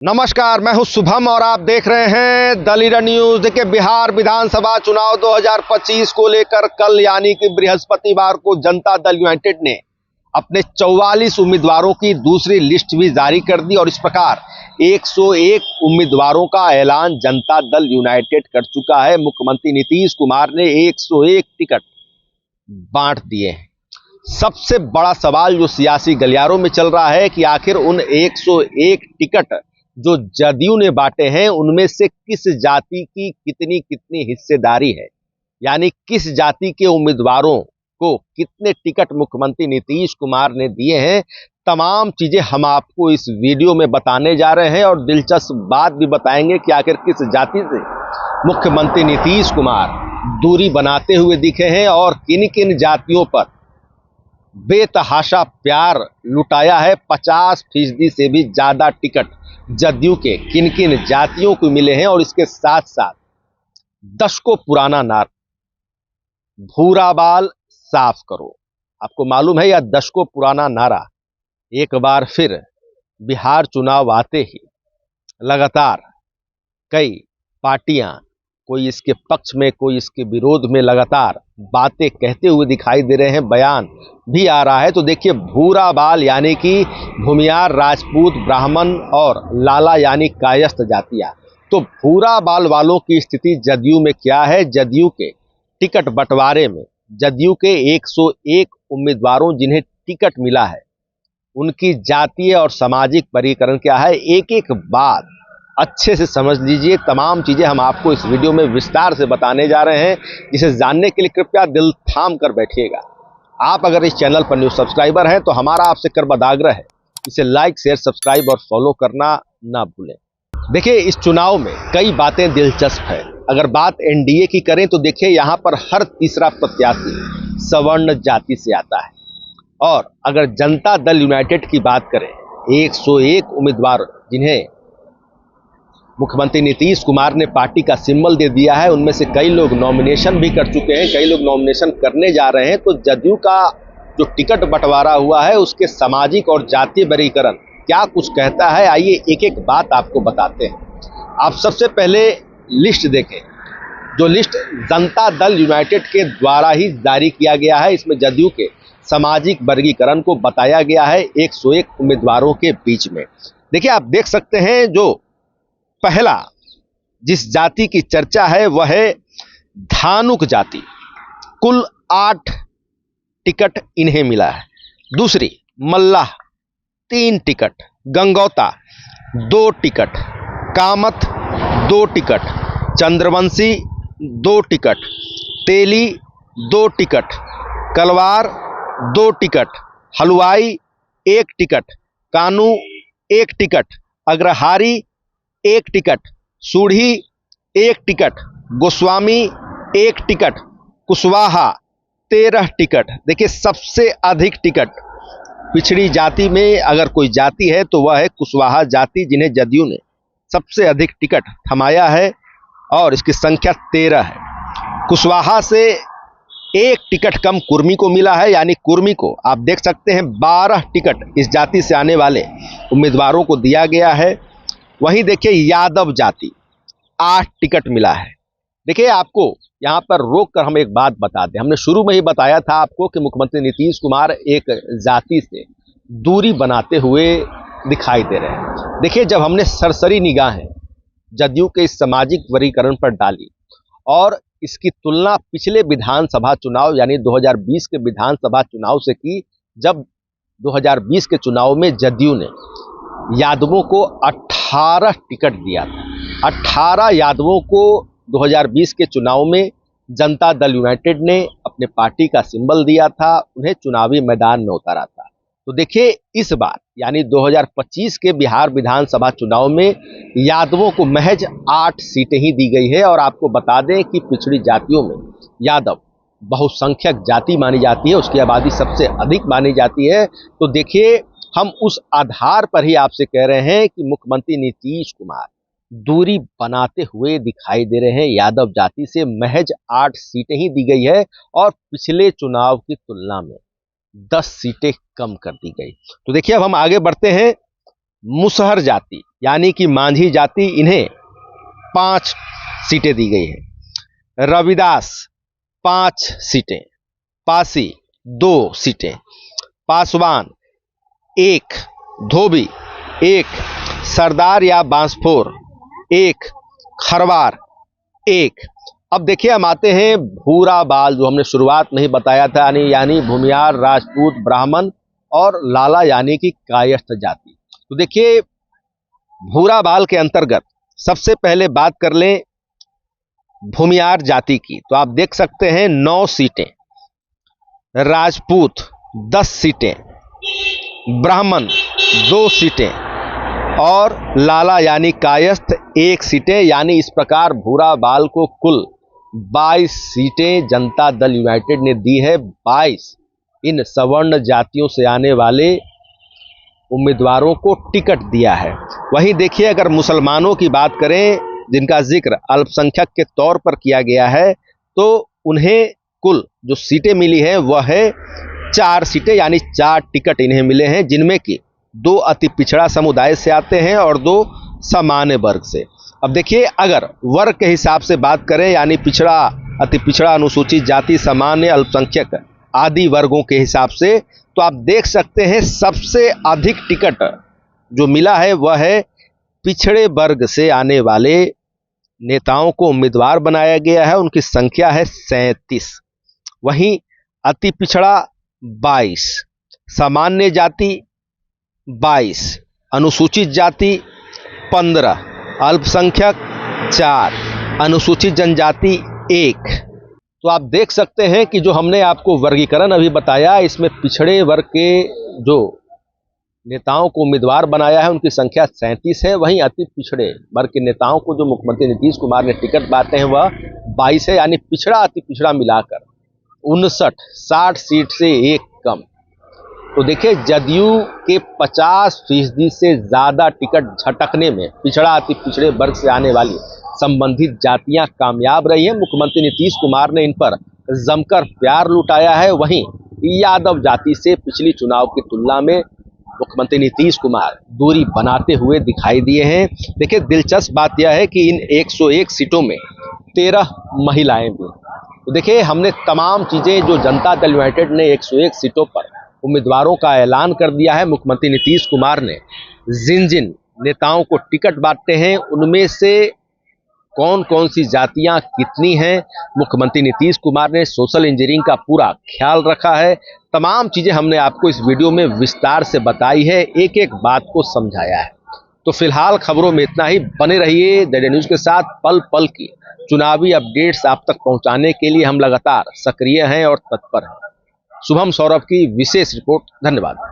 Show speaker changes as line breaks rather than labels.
नमस्कार, मैं हूं शुभम और आप देख रहे हैं द लीडर न्यूज। देखिए, बिहार विधानसभा चुनाव 2025 को लेकर कल यानी कि बृहस्पतिवार को जनता दल यूनाइटेड ने अपने 44 उम्मीदवारों की दूसरी लिस्ट भी जारी कर दी और इस प्रकार 101 उम्मीदवारों का ऐलान जनता दल यूनाइटेड कर चुका है। मुख्यमंत्री नीतीश कुमार ने 101 टिकट बांट दिए हैं। सबसे बड़ा सवाल जो सियासी गलियारों में चल रहा है कि आखिर उन 101 टिकट जो जदयू ने बांटे हैं उनमें से किस जाति की कितनी कितनी हिस्सेदारी है, यानी किस जाति के उम्मीदवारों को कितने टिकट मुख्यमंत्री नीतीश कुमार ने दिए हैं। तमाम चीजें हम आपको इस वीडियो में बताने जा रहे हैं और दिलचस्प बात भी बताएंगे कि आखिर किस जाति से मुख्यमंत्री नीतीश कुमार दूरी बनाते हुए दिखे हैं और किन किन जातियों पर बेतहाशा प्यार लुटाया है। 50% से भी ज्यादा टिकट जदयू के किन किन जातियों को मिले हैं और इसके साथ साथ दशकों पुराना नारा भूरा बाल साफ करो, आपको मालूम है यह दशकों पुराना नारा एक बार फिर बिहार चुनाव आते ही लगातार कई पार्टियां, कोई इसके पक्ष में कोई इसके विरोध में लगातार बातें कहते हुए दिखाई दे रहे हैं, बयान भी आ रहा है। तो देखिए, भूरा बाल यानी कि भूमियार, राजपूत, ब्राह्मण और लाला यानी कायस्थ जातियां, तो भूरा बाल वालों की स्थिति जदयू में क्या है। जदयू के टिकट बंटवारे में जदयू के 101 उम्मीदवारों जिन्हें टिकट मिला है उनकी जातीय और सामाजिक वर्गीकरण क्या है, एक एक बात अच्छे से समझ लीजिए। तमाम चीजें हम आपको इस वीडियो में विस्तार से बताने जा रहे हैं, जिसे जानने के लिए कृपया दिल थाम कर बैठिएगा। आप अगर इस चैनल पर न्यू सब्सक्राइबर हैं तो हमारा आपसे करबद्ध आग्रह है, इसे लाइक, शेयर, सब्सक्राइब और फॉलो करना ना भूलें। देखिए, इस चुनाव में कई बातें दिलचस्प है। अगर बात एनडीए की करें तो देखिए, यहां पर हर तीसरा प्रत्याशी सवर्ण जाति से आता है और अगर जनता दल यूनाइटेड की बात करें, 101 उम्मीदवार जिन्हें मुख्यमंत्री नीतीश कुमार ने पार्टी का सिंबल दे दिया है, उनमें से कई लोग नॉमिनेशन भी कर चुके हैं, कई लोग नॉमिनेशन करने जा रहे हैं। तो जदयू का जो टिकट बंटवारा हुआ है उसके सामाजिक और जातीय वर्गीकरण क्या कुछ कहता है, आइए एक एक बात आपको बताते हैं। आप सबसे पहले लिस्ट देखें, जो लिस्ट जनता दल यूनाइटेड के द्वारा ही जारी किया गया है, इसमें जदयू के सामाजिक वर्गीकरण को बताया गया है 101 उम्मीदवारों के बीच में। देखिए, आप देख सकते हैं जो पहला जिस जाति की चर्चा है वह है धानुक जाति, कुल 8 टिकट इन्हें मिला है। दूसरी Mallah 3 ticket, Gangauta 2 ticket, Kamat 2 ticket, Chandravanshi 2 ticket, Teli 2 ticket, Kalwar 2 ticket, Halwai 1 ticket, Kanu 1 ticket, Agrahari 1 ticket, Sudhi 1 ticket, Goswami 1 ticket, Kushwaha 13 ticket. देखिए, सबसे अधिक टिकट पिछड़ी जाति में अगर कोई जाति है तो वह है कुशवाहा जाति, जिन्हें जदयू ने सबसे अधिक टिकट थमाया है और इसकी संख्या 13 है। कुशवाहा से 1 टिकट कम कुर्मी को मिला है, यानी कुर्मी को आप देख सकते हैं 12 टिकट इस जाति से आने वाले उम्मीदवारों को दिया गया है। वहीं देखिए, यादव जाति 8 टिकट मिला है। देखिए, आपको यहां पर रोक कर हम एक बात बता दें, हमने शुरू में ही बताया था आपको कि मुख्यमंत्री नीतीश कुमार एक जाति से दूरी बनाते हुए दिखाई दे रहे हैं। देखिए, जब हमने सरसरी निगाहें जदयू के इस सामाजिक वर्गीकरण पर डाली और इसकी तुलना पिछले विधानसभा चुनाव यानी 2020 के विधानसभा चुनाव से की, जब 2020 के चुनाव में जदयू ने यादवों को 18 टिकट दिया था। 18 यादवों को 2020 के चुनाव में जनता दल यूनाइटेड ने अपने पार्टी का सिंबल दिया था, उन्हें चुनावी मैदान में उतारा था। तो देखिए, इस बार यानी 2025 के बिहार विधानसभा चुनाव में यादवों को महज 8 सीटें ही दी गई है। और आपको बता दें कि पिछड़ी जातियों में यादव बहुसंख्यक जाति मानी जाती है, उसकी आबादी सबसे अधिक मानी जाती है। तो देखिए, हम उस आधार पर ही आपसे कह रहे हैं कि मुख्यमंत्री नीतीश कुमार दूरी बनाते हुए दिखाई दे रहे हैं यादव जाति से। महज 8 सीटें ही दी गई है और पिछले चुनाव की तुलना में 10 सीटें कम कर दी गई। तो देखिए, अब हम आगे बढ़ते हैं मुसहर जाति यानी कि मांझी जाति, इन्हें 5 सीटें दी गई हैं। रविदास 5 सीटें, पासी 2 सीटें, पासवान 1, धोबी 1, सरदार या बांसफोर 1, खरवार 1। अब देखिए हम आते हैं भूरा बाल, जो हमने शुरुआत में ही बताया था, यानी भूमियार, राजपूत, ब्राह्मण और लाला यानी कि कायस्थ जाति। तो देखिए भूरा बाल के अंतर्गत सबसे पहले बात कर लें भूमियार जाति की, तो आप देख सकते हैं 9 सीटें, राजपूत 10 सीटें, ब्राह्मण 2 सीटें और लाला यानी कायस्थ 1 सीटें। यानी इस प्रकार भूरा बाल को कुल 22 सीटें जनता दल यूनाइटेड ने दी है। 22 इन सवर्ण जातियों से आने वाले उम्मीदवारों को टिकट दिया है। वहीं देखिए अगर मुसलमानों की बात करें, जिनका जिक्र अल्पसंख्यक के तौर पर किया गया है, तो उन्हें कुल जो सीटें मिली है वह है 4 सीटें, यानी 4 टिकट इन्हें मिले हैं, जिनमें कि 2 अति पिछड़ा समुदाय से आते हैं और 2 सामान्य वर्ग से। अब देखिए अगर वर्ग के हिसाब से बात करें, यानी पिछड़ा, अति पिछड़ा, अनुसूचित जाति, सामान्य, अल्पसंख्यक आदि वर्गों के हिसाब से, तो आप देख सकते हैं सबसे अधिक टिकट जो मिला है वह है पिछड़े वर्ग से आने वाले नेताओं को उम्मीदवार बनाया गया है। उनकी संख्या है 37। वहीं अति पिछड़ा 22, सामान्य जाति 22, अनुसूचित जाति 15, अल्पसंख्यक 4, अनुसूचित जनजाति 1। तो आप देख सकते हैं कि जो हमने आपको वर्गीकरण अभी बताया, इसमें पिछड़े वर्ग के जो नेताओं को उम्मीदवार बनाया है उनकी संख्या 37 है। वहीं अति पिछड़े वर्ग के नेताओं को जो मुख्यमंत्री नीतीश कुमार ने टिकट बांटे हैं वह 22 है, यानी पिछड़ा अति पिछड़ा मिलाकर 59, 60 सीट से 1 कम। तो देखिए जदयू के 50% से ज्यादा टिकट झटकने में पिछड़ा अति पिछड़े वर्ग से आने वाली संबंधित जातियां कामयाब रही हैं। मुख्यमंत्री नीतीश कुमार ने इन पर जमकर प्यार लुटाया है। वहीं यादव जाति से पिछली चुनाव की तुलना में मुख्यमंत्री नीतीश कुमार दूरी बनाते हुए दिखाई दिए हैं। देखिए दिलचस्प बात यह है कि इन 101 सीटों में 13 महिलाएं भी। तो देखिए हमने तमाम चीजें जो जनता दल यूनाइटेड ने 101 सीटों पर उम्मीदवारों का ऐलान कर दिया है। मुख्यमंत्री नीतीश कुमार ने जिन जिन नेताओं को टिकट बांटे हैं उनमें से कौन कौन सी जातियां कितनी हैं, मुख्यमंत्री नीतीश कुमार ने सोशल इंजीनियरिंग का पूरा ख्याल रखा है। तमाम चीजें हमने आपको इस वीडियो में विस्तार से बताई है, एक एक बात को समझाया है। तो फिलहाल खबरों में इतना ही। बने रहिए द डे न्यूज के साथ। पल पल की चुनावी अपडेट्स आप तक पहुंचाने के लिए हम लगातार सक्रिय हैं और तत्पर हैं। शुभम सौरभ की विशेष रिपोर्ट। धन्यवाद।